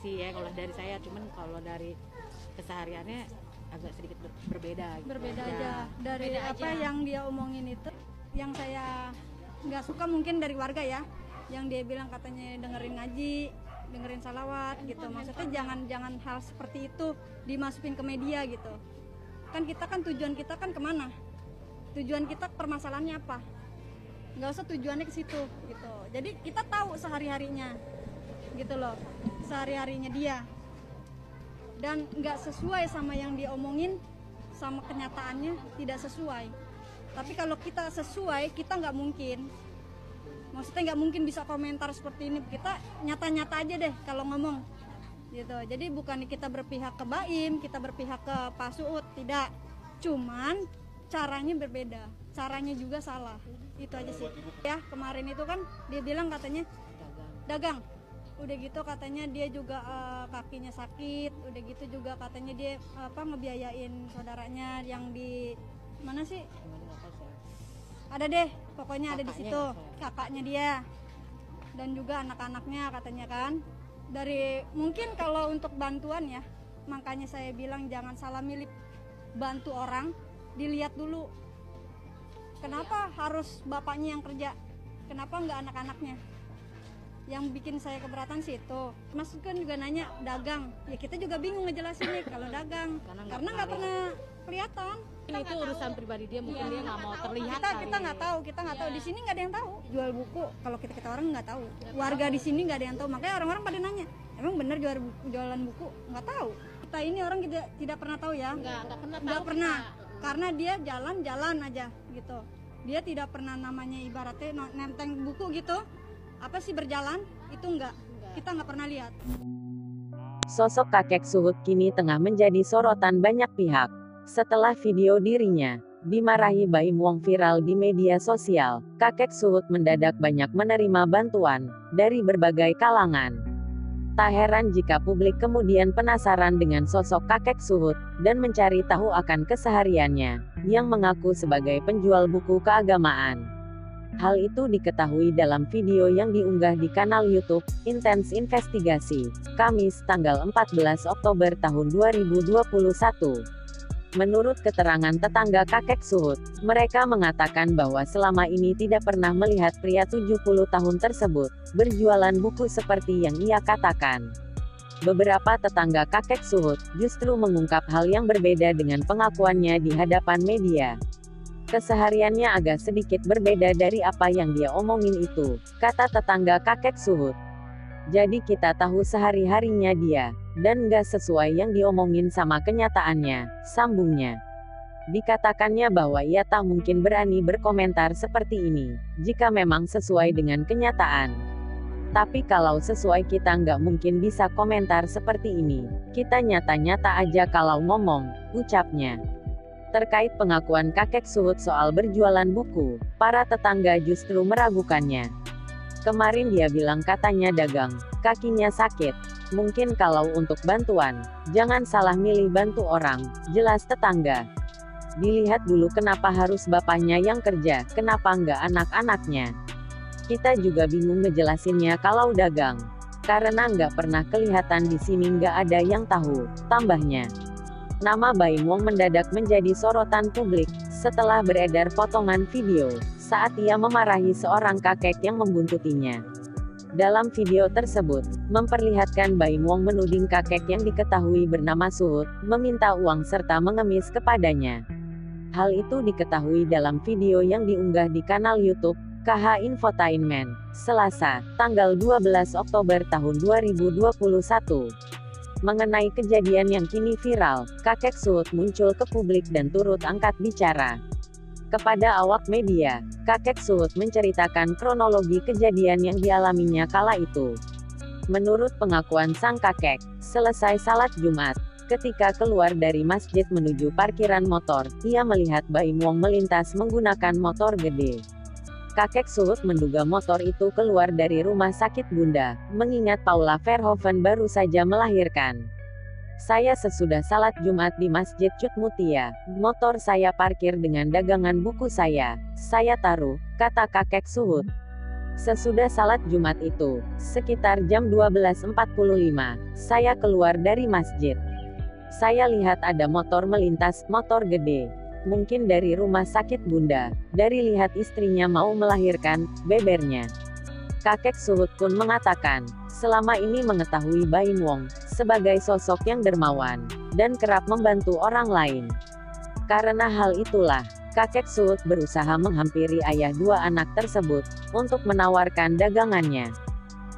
sih ya kalau dari saya, cuman kalau dari kesehariannya agak sedikit berbeda. Berbeda Ya. aja dari Beda apa aja. yang dia omongin itu. Yang saya nggak suka mungkin dari warga ya, yang dia bilang katanya dengerin ngaji, dengerin salawat gitu. Maksudnya jangan hal seperti itu dimasukin ke media gitu. Kan tujuan kita kan kemana? Tujuan kita permasalahannya apa? Nggak usah tujuannya ke situ gitu. Jadi kita tahu sehari-harinya gitu loh, sehari-harinya dia, dan nggak sesuai sama yang dia omongin, sama kenyataannya tidak sesuai. Tapi kalau kita sesuai, kita nggak mungkin, maksudnya nggak mungkin bisa komentar seperti ini. Kita nyata-nyata aja deh kalau ngomong gitu. Jadi bukan kita berpihak ke Baim, kita berpihak ke Pak Suud, tidak. Cuman caranya berbeda, caranya juga salah. Itu aja sih. Ya kemarin itu kan dia bilang katanya dagang. Udah gitu katanya dia juga kakinya sakit. Udah gitu juga katanya dia ngebiayain saudaranya yang di mana sih? Ada deh, pokoknya ada di situ, kakaknya dia dan juga anak-anaknya katanya kan. Dari mungkin kalau untuk bantuan ya, makanya saya bilang jangan salah milih bantu orang, dilihat dulu kenapa harus bapaknya yang kerja, kenapa nggak anak-anaknya. Yang bikin saya keberatan sih itu. Mas kan juga nanya dagang, ya kita juga bingung ngejelasin nih kalau dagang karena nggak pernah kelihatan. Itu urusan pribadi dia, mungkin dia nggak mau terlihat. Kita nggak tahu, di sini nggak ada yang tahu jual buku. Kalau kita orang nggak tahu, warga di sini nggak ada yang tahu. Makanya orang-orang pada nanya, emang benar jualan buku? Nggak tahu. Kita ini orang tidak pernah tahu ya. Nggak pernah. Karena dia jalan-jalan aja gitu. Dia tidak pernah namanya ibaratnya nenteng buku gitu. Apa sih berjalan? Itu enggak. Kita nggak pernah lihat. Sosok kakek Suhud kini tengah menjadi sorotan banyak pihak. Setelah video dirinya dimarahi Baim Wong viral di media sosial, kakek Suhud mendadak banyak menerima bantuan dari berbagai kalangan. Tak heran jika publik kemudian penasaran dengan sosok kakek Suhud dan mencari tahu akan kesehariannya, yang mengaku sebagai penjual buku keagamaan. Hal itu diketahui dalam video yang diunggah di kanal YouTube Intens Investigasi, Kamis tanggal 14 Oktober tahun 2021. Menurut keterangan tetangga kakek Suhud, mereka mengatakan bahwa selama ini tidak pernah melihat pria 70 tahun tersebut berjualan buku seperti yang ia katakan. Beberapa tetangga kakek Suhud justru mengungkap hal yang berbeda dengan pengakuannya di hadapan media. Kesehariannya agak sedikit berbeda dari apa yang dia omongin itu, kata tetangga kakek Suhud. Jadi kita tahu sehari-harinya dia, dan nggak sesuai yang diomongin sama kenyataannya, sambungnya. Dikatakannya bahwa ia tak mungkin berani berkomentar seperti ini, jika memang sesuai dengan kenyataan. Tapi kalau sesuai kita nggak mungkin bisa komentar seperti ini, kita nyata-nyata aja kalau ngomong, ucapnya. Terkait pengakuan kakek Suhud soal berjualan buku, para tetangga justru meragukannya. Kemarin dia bilang katanya dagang, kakinya sakit. Mungkin kalau untuk bantuan, jangan salah milih bantu orang, jelas tetangga. Dilihat dulu kenapa harus bapaknya yang kerja, kenapa nggak anak-anaknya. Kita juga bingung ngejelasinnya kalau dagang. Karena nggak pernah kelihatan di sini nggak ada yang tahu, tambahnya. Nama Baim Wong mendadak menjadi sorotan publik, setelah beredar potongan video saat ia memarahi seorang kakek yang membuntutinya. Dalam video tersebut, memperlihatkan Baim Wong menuding kakek yang diketahui bernama Suhud, meminta uang serta mengemis kepadanya. Hal itu diketahui dalam video yang diunggah di kanal YouTube KH Infotainment, Selasa, tanggal 12 Oktober tahun 2021. Mengenai kejadian yang kini viral, kakek Suhud muncul ke publik dan turut angkat bicara. Kepada awak media, kakek Suhud menceritakan kronologi kejadian yang dialaminya kala itu. Menurut pengakuan sang kakek, selesai salat Jumat, ketika keluar dari masjid menuju parkiran motor, ia melihat Baim Wong melintas menggunakan motor gede. Kakek Suhud menduga motor itu keluar dari rumah sakit Bunda, mengingat Paula Verhoeven baru saja melahirkan. Saya sesudah salat Jumat di Masjid Cut Mutia, motor saya parkir dengan dagangan buku saya taruh, kata kakek Suhud. Sesudah salat Jumat itu, sekitar jam 12.45, saya keluar dari masjid. Saya lihat ada motor melintas, motor gede. Mungkin dari rumah sakit Bunda. Dari lihat istrinya mau melahirkan, bebernya. Kakek Suhut pun mengatakan, selama ini mengetahui Baim Wong sebagai sosok yang dermawan dan kerap membantu orang lain. Karena hal itulah, kakek Suhut berusaha menghampiri ayah dua anak tersebut untuk menawarkan dagangannya.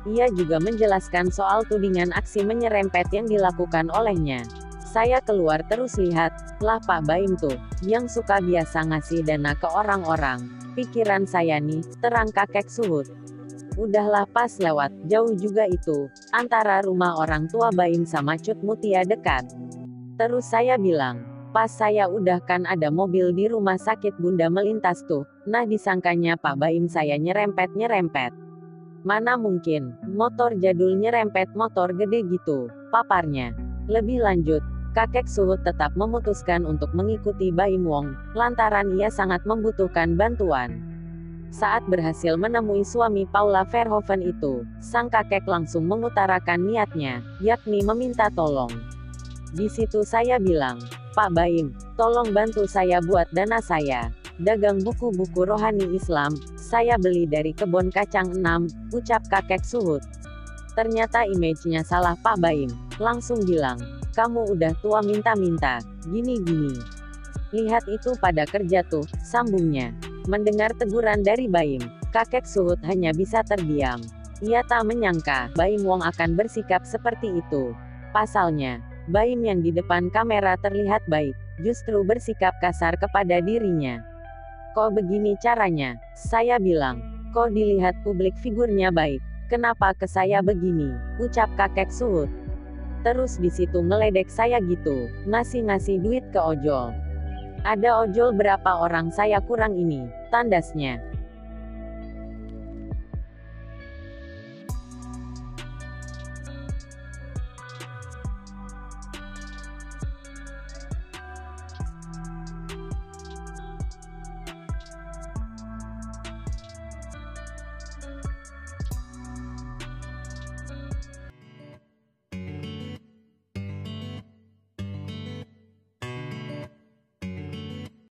Ia juga menjelaskan soal tudingan aksi menyerempet yang dilakukan olehnya. Saya keluar terus lihat, lah Pak Baim tuh, yang suka biasa ngasih dana ke orang-orang. Pikiran saya nih, terang kakek Suhut. Udahlah pas lewat, jauh juga itu, antara rumah orang tua Baim sama Cut Mutia dekat. Terus saya bilang, pas saya udah kan ada mobil di rumah sakit Bunda melintas tuh, nah disangkanya Pak Baim saya nyerempet-nyerempet. Mana mungkin, motor jadul nyerempet motor gede gitu, paparnya. Lebih lanjut, kakek Suhut tetap memutuskan untuk mengikuti Baim Wong, lantaran ia sangat membutuhkan bantuan. Saat berhasil menemui suami Paula Verhoeven itu, sang kakek langsung mengutarakan niatnya, yakni meminta tolong. Di situ saya bilang, Pak Baim, tolong bantu saya buat dana saya. Dagang buku-buku rohani Islam, saya beli dari kebun kacang 6, ucap kakek Suhut. Ternyata image-nya salah Pak Baim, langsung bilang, kamu udah tua minta-minta, gini-gini. Lihat itu pada kerja tuh, sambungnya. Mendengar teguran dari Baim, kakek Suhut hanya bisa terdiam. Ia tak menyangka, Baim Wong akan bersikap seperti itu. Pasalnya, Baim yang di depan kamera terlihat baik, justru bersikap kasar kepada dirinya. Kok begini caranya? Saya bilang, kok dilihat publik figurnya baik, kenapa ke saya begini? Ucap kakek Suhut. Terus di situ ngeledek saya gitu, ngasih duit ke ojol. Ada ojol berapa orang saya kurang ini, tandasnya.